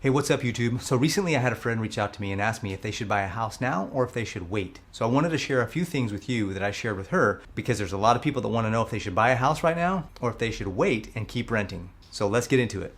Hey, what's up YouTube? So recently I had a friend reach out to me and ask me if they should buy a house now or if they should wait. So I wanted to share a few things with you that I shared with her because there's a lot of people that want to know if they should buy a house right now or if they should wait and keep renting. So let's get into it.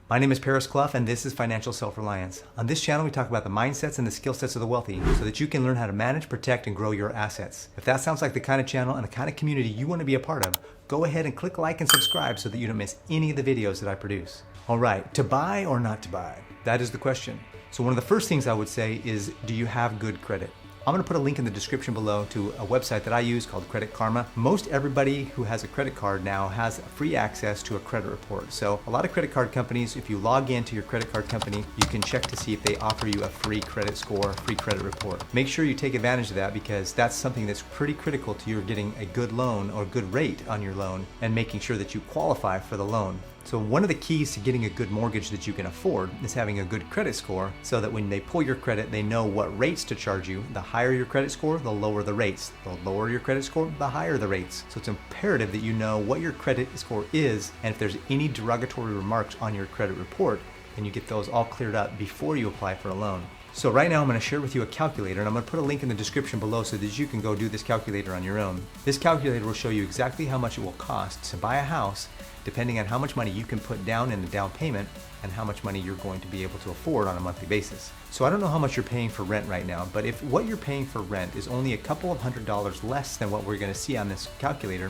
My name is Paris Clough and this is Financial Self-Reliance. On this channel we talk about the mindsets and the skill sets of the wealthy so that you can learn how to manage, protect, and grow your assets. If that sounds like the kind of channel and the kind of community you want to be a part of, go ahead and click like and subscribe so that you don't miss any of the videos that I produce. All right, to buy or not to buy? That is the question. So one of the first things I would say is, do you have good credit? I'm going to put a link in the description below to a website that I use called CreditKarma. Most everybody who has a credit card now has free access to a credit report. So a lot of credit card companies, if you log into your credit card company, you can check to see if they offer you a free credit score, free credit report. Make sure you take advantage of that because that's something that's pretty critical to your getting a good loan or good rate on your loan and making sure that you qualify for the loan. So one of the keys to getting a good mortgage that you can afford is having a good credit score so that when they pull your credit, they know what rates to charge you. The higher your credit score, the lower the rates. The lower your credit score, the higher the rates. So it's imperative that you know what your credit score is, and if there's any derogatory remarks on your credit report, then you get those all cleared up before you apply for a loan. So right now I'm going to share with you a calculator, and I'm going to put a link in the description below so that you can go do this calculator on your own. This calculator will show you exactly how much it will cost to buy a house depending on how much money you can put down in the down payment and how much money you're going to be able to afford on a monthly basis. So I don't know how much you're paying for rent right now, but if what you're paying for rent is only a couple of $100s less than what we're going to see on this calculator,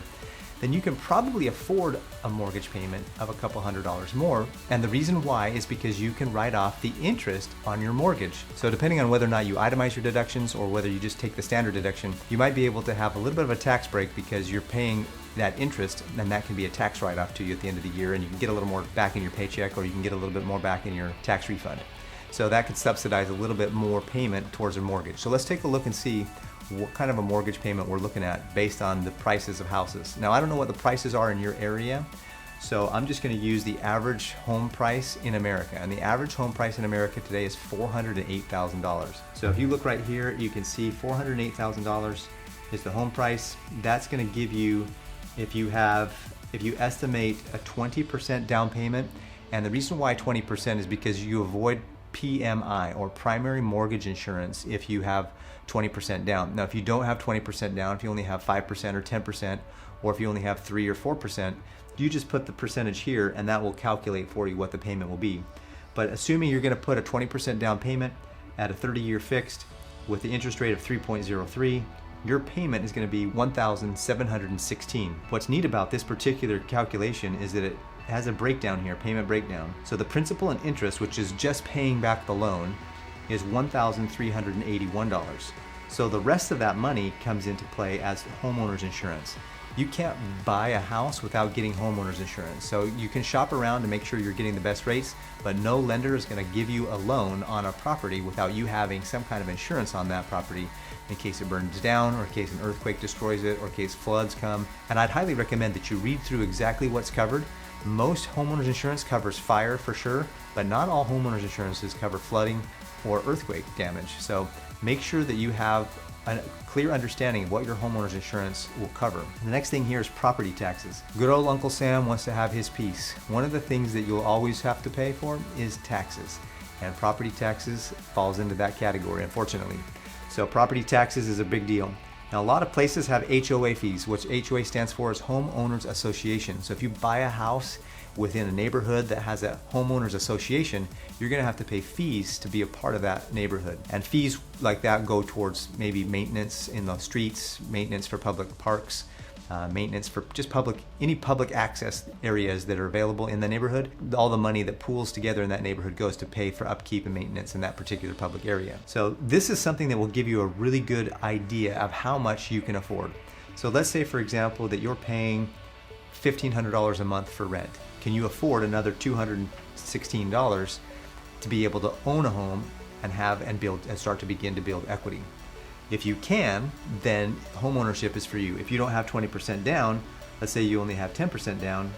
then you can probably afford a mortgage payment of a couple $100s more. And the reason why is because you can write off the interest on your mortgage. So depending on whether or not you itemize your deductions or whether you just take the standard deduction, you might be able to have a little bit of a tax break because you're paying that interest, and that can be a tax write-off to you at the end of the year, and you can get a little more back in your paycheck or you can get a little bit more back in your tax refund. So that could subsidize a little bit more payment towards a mortgage. So let's take a look and see what kind of a mortgage payment we're looking at based on the prices of houses. Now I don't know what the prices are in your area, so I'm just going to use the average home price in America, and the average home price in America today is $408,000. So if you look right here, you can see $408,000 is the home price. That's going to give you, if you estimate a 20% down payment, and the reason why 20% is because you avoid PMI or primary mortgage insurance if you have 20% down. Now if you don't have 20% down, if you only have 5% or 10%, or if you only have 3 or 4%, you just put the percentage here and that will calculate for you what the payment will be. But assuming you're going to put a 20% down payment at a 30-year fixed with the interest rate of 3.03, your payment is going to be $1,716. What's neat about this particular calculation is that it has a breakdown here, payment breakdown. So the principal and interest, which is just paying back the loan, is $1,381. So the rest of that money comes into play as homeowners insurance. You can't buy a house without getting homeowners insurance. So you can shop around to make sure you're getting the best rates, but no lender is going to give you a loan on a property without you having some kind of insurance on that property in case it burns down, or in case an earthquake destroys it, or in case floods come. And I'd highly recommend that you read through exactly what's covered. Most homeowners insurance covers fire for sure, but not all homeowners insurances cover flooding or earthquake damage. So make sure that you have a clear understanding of what your homeowner's insurance will cover. The next thing here is property taxes. Good old Uncle Sam wants to have his piece. One of the things that you'll always have to pay for is taxes, and property taxes falls into that category, unfortunately. So property taxes is a big deal. Now a lot of places have HOA fees, which HOA stands for is Homeowners Association. So if you buy a house within a neighborhood that has a homeowners association, you're going to have to pay fees to be a part of that neighborhood. And fees like that go towards maybe maintenance in the streets, maintenance for public parks, maintenance for just any public access areas that are available in the neighborhood. All the money that pools together in that neighborhood goes to pay for upkeep and maintenance in that particular public area. So this is something that will give you a really good idea of how much you can afford. So let's say, for example, that you're paying $1,500 a month for rent. Can you afford another $216 to be able to own a home and build and start to begin to build equity? If you can, then homeownership is for you. If you don't have 20% down, let's say you only have 10% down,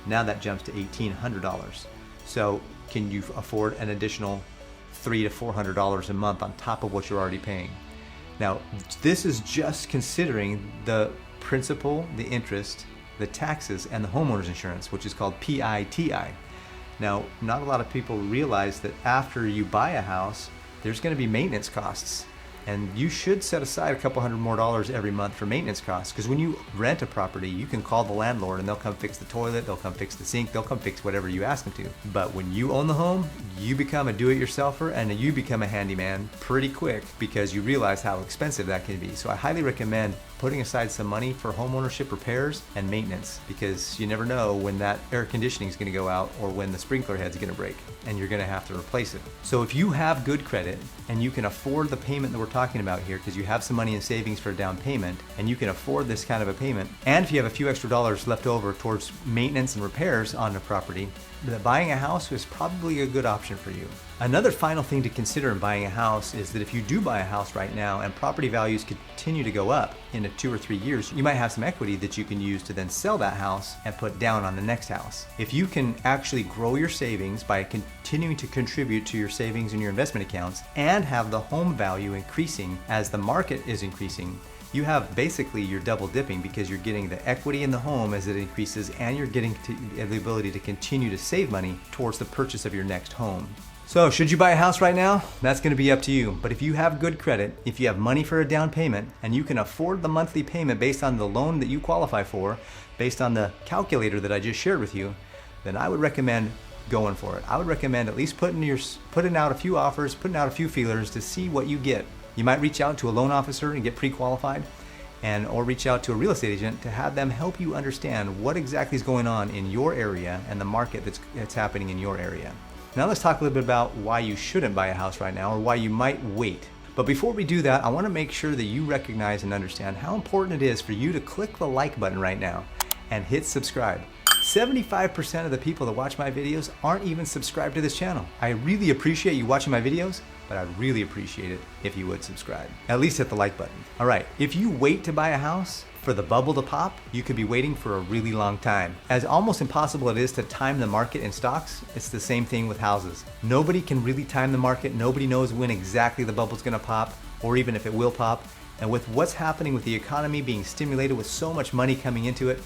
now that jumps to $1,800. So can you afford an additional $300 to $400 a month on top of what you're already paying? Now, this is just considering the principal, the interest, the taxes, and the homeowner's insurance, which is called PITI. Now, not a lot of people realize that after you buy a house, there's going to be maintenance costs. And you should set aside a couple $100 more every month for maintenance costs, because when you rent a property, you can call the landlord and they'll come fix the toilet, they'll come fix the sink, they'll come fix whatever you ask them to. But when you own the home, you become a do-it-yourselfer and you become a handyman pretty quick, because you realize how expensive that can be. So I highly recommend putting aside some money for home ownership repairs and maintenance, because you never know when that air conditioning is going to go out or when the sprinkler head's going to break and you're going to have to replace it. So if you have good credit and you can afford the payment that we're talking about here, because you have some money in savings for a down payment and you can afford this kind of a payment, and if you have a few extra dollars left over towards maintenance and repairs on the property, that buying a house is probably a good option for you. Another final thing to consider in buying a house is that if you do buy a house right now and property values continue to go up in 2 or 3 years, you might have some equity that you can use to then sell that house and put down on the next house. If you can actually grow your savings by continuing to contribute to your savings in your investment accounts and have the home value increasing as the market is increasing, you have basically you're double dipping, because you're getting the equity in the home as it increases and you're getting the ability to continue to save money towards the purchase of your next home. So should you buy a house right now? That's going to be up to you. But if you have good credit, if you have money for a down payment, and you can afford the monthly payment based on the loan that you qualify for, based on the calculator that I just shared with you, then I would recommend going for it. I would recommend at least putting out a few offers, putting out a few feelers to see what you get. You might reach out to a loan officer and get pre-qualified, or reach out to a real estate agent to have them help you understand what exactly is going on in your area and the market that's happening in your area. Now let's talk a little bit about why you shouldn't buy a house right now, or why you might wait. But before we do that, I want to make sure that you recognize and understand how important it is for you to click the like button right now and hit subscribe. 75% of the people that watch my videos aren't even subscribed to this channel. I really appreciate you watching my videos, but I'd really appreciate it if you would subscribe. At least hit the like button. All right, if you wait to buy a house for the bubble to pop, you could be waiting for a really long time. As almost impossible it is to time the market in stocks, it's the same thing with houses. Nobody can really time the market. Nobody knows when exactly the bubble's gonna pop, or even if it will pop. And with what's happening with the economy being stimulated with so much money coming into it,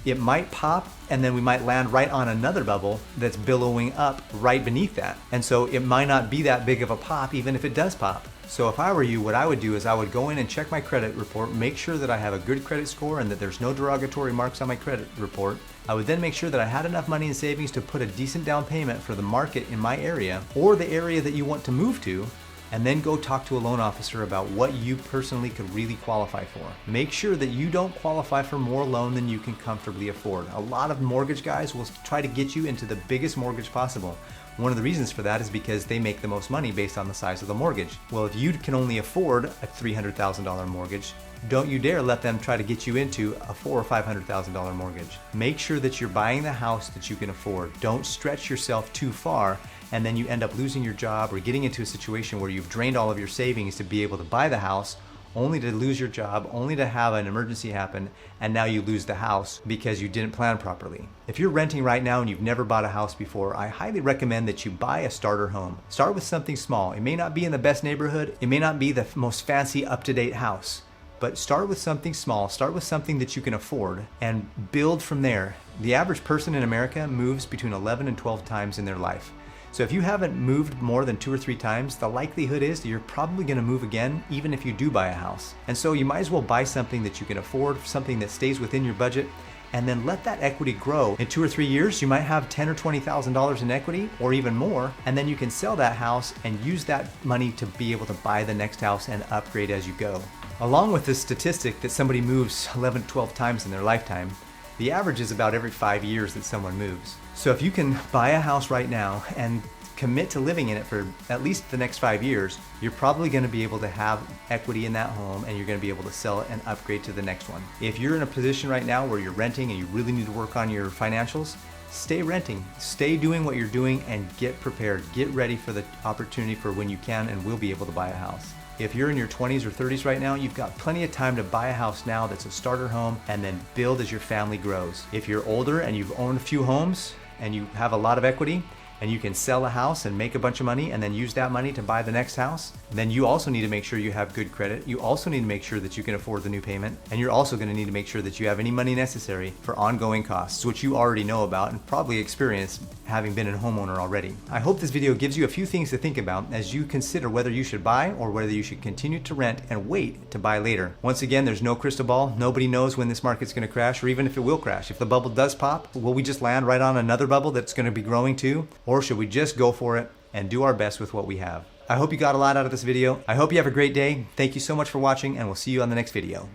it might pop and then we might land right on another bubble that's billowing up right beneath that. And so it might not be that big of a pop even if it does pop. So if I were you, what I would do is I would go in and check my credit report, make sure that I have a good credit score and that there's no derogatory marks on my credit report. I would then make sure that I had enough money in savings to put a decent down payment for the market in my area or the area that you want to move to, and then go talk to a loan officer about what you personally could really qualify for. Make sure that you don't qualify for more loan than you can comfortably afford. A lot of mortgage guys will try to get you into the biggest mortgage possible. One of the reasons for that is because they make the most money based on the size of the mortgage. Well, if you can only afford a $300,000 mortgage, don't you dare let them try to get you into a $400,000 or $500,000 mortgage. Make sure that you're buying the house that you can afford. Don't stretch yourself too far and then you end up losing your job or getting into a situation where you've drained all of your savings to be able to buy the house, only to lose your job, only to have an emergency happen, and now you lose the house because you didn't plan properly. If you're renting right now and you've never bought a house before, I highly recommend that you buy a starter home. Start with something small. It may not be in the best neighborhood, it may not be the most fancy, up-to-date house, but start with something small, start with something that you can afford, and build from there. The average person in America moves between 11 and 12 times in their life. So if you haven't moved more than 2 or 3 times, the likelihood is that you're probably gonna move again, even if you do buy a house. And so you might as well buy something that you can afford, something that stays within your budget, and then let that equity grow. In 2 or 3 years, you might have $10,000 or $20,000 in equity, or even more, and then you can sell that house and use that money to be able to buy the next house and upgrade as you go. Along with this statistic that somebody moves 11 to 12 times in their lifetime, the average is about every 5 years that someone moves. So if you can buy a house right now and commit to living in it for at least the next 5 years, you're probably going to be able to have equity in that home and you're going to be able to sell it and upgrade to the next one. If you're in a position right now where you're renting and you really need to work on your financials, stay renting, stay doing what you're doing, and get prepared. Get ready for the opportunity for when you can and will be able to buy a house. If you're in your 20s or 30s right now, you've got plenty of time to buy a house now that's a starter home and then build as your family grows. If you're older and you've owned a few homes and you have a lot of equity, and you can sell a house and make a bunch of money and then use that money to buy the next house, then you also need to make sure you have good credit. You also need to make sure that you can afford the new payment, and you're also going to need to make sure that you have any money necessary for ongoing costs, which you already know about and probably experienced having been a homeowner already. I hope this video gives you a few things to think about as you consider whether you should buy or whether you should continue to rent and wait to buy later. Once again, there's no crystal ball. Nobody knows when this market's going to crash, or even if it will crash. If the bubble does pop, will we just land right on another bubble that's going to be growing too? Or should we just go for it and do our best with what we have? I hope you got a lot out of this video. I hope you have a great day. Thank you so much for watching, and we'll see you on the next video.